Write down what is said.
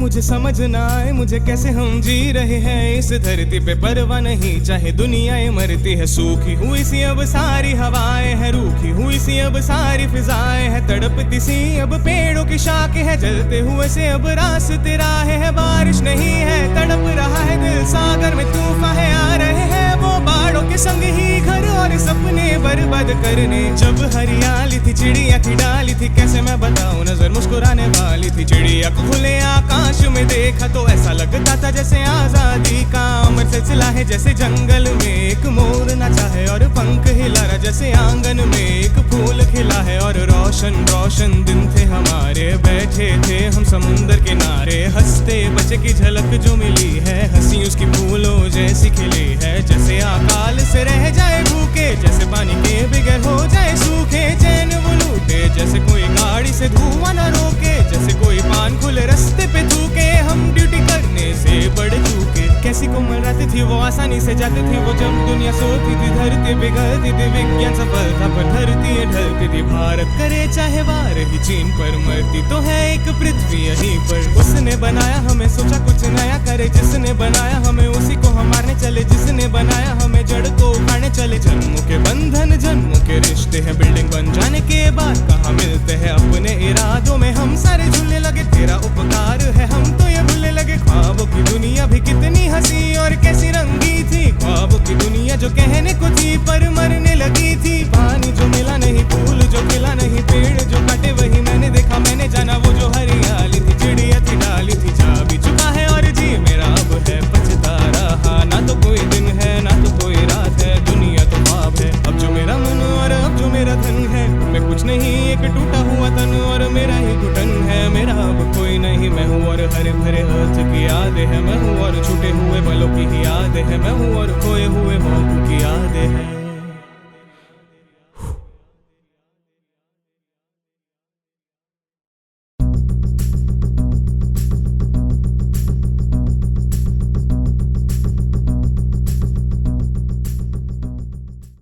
मुझे समझ ना आए मुझे कैसे हम जी रहे हैं इस धरती पे, परवाह नहीं चाहे दुनियाएं मरती है। सूखी हुई सी अब सारी हवाएं हैं, रूखी हुई सी अब सारी फिजाएं हैं, तड़पती सी अब पेड़ों की शाखें है, जलते हुए से अब रास्ते राहें है। बारिश नहीं है तड़प रहा है दिल, सागर में तूफान है आ रहे हैं वो बाढ़ों के संग ही घर और सपने बर्बाद करने। जब हरियाली थी चिड़िया की डाली थी, कैसे मैं बताऊं नजर मुस्कुराने वाली थी। चिड़िया को खुले आकाश में देखा तो ऐसा लगता था जैसे आजादी का अमर सिलसिला है, जैसे जंगल में एक मोर नाचा है और पंख हिला रहा, जैसे आंगन में एक फूल खिला है। और रोशन रोशन दिन थे हमारे, बैठे थे हम समुंदर किनारे, हंसते बच्चे की झलक जो मिली है, हंसी उसकी फूलों जैसी खिली है। जैसे अकाल से रह जाए भूखे, जैसे पानी के बगैर हो जाए सूखे, चैन वो लूटे जैसे कोई गाड़ी से धुआं न रोके, जैसे कोई पान खुले रास्ते पे थूके, हम ड्यूटी करने से बढ़ चुके। कैसी कोमल रातें थी वो आसानी से जाती थी वो, जब दुनिया सोती थी धरती पिघलती थी, विज्ञान सफल था पर धरती ढलती थी। भारत करे चाहे वार ही चीन पर, मरती तो है एक पृथ्वी यहीं पर। उसने बनाया हमें सोचा कुछ नया करे, जिसने बनाया हमें उसी को हम मारने चले, जिसने बनाया हमें जड़ को उखाड़ने चले। जन्मों के बंधन जन्मों के रिश्ते हैं, बिल्डिंग बन जाने के बाद कहाँ मिलते हैं। अपने इरादों में हम सारे झूलने लगे, तेरा उपकार है हम तो ये भूलने लगे। ख्वाबों की दुनिया भी कितनी हंसी और कैसी रंगी थी, ख्वाबों की दुनिया जो कहने को थी पर मरने लगी थी। पानी जो मिला नहीं, फूल जो खिला नहीं, पेड़ जो काटे वही मैंने देखा, मैंने जाना वो जो हरियाली थी, चिड़िया थी डाली थी। जा भी चुका है और जी मेरा अब है पछता रहा, ना तो कोई दिन है ना तो कोई रात है, दुनिया तो ख्वाब है। अब जो मेरा मन और अब जो मेरा धन है, मैं कुछ नहीं एक टूटा हुआ तन और मेरा ही घुटन है। मेरा अब कोई नहीं, मैं हूँ और हरे भरे हाथ की याद है, मैं हूँ और छूटे हुए पलों की ही याद है, मैं हूँ और खोए हुए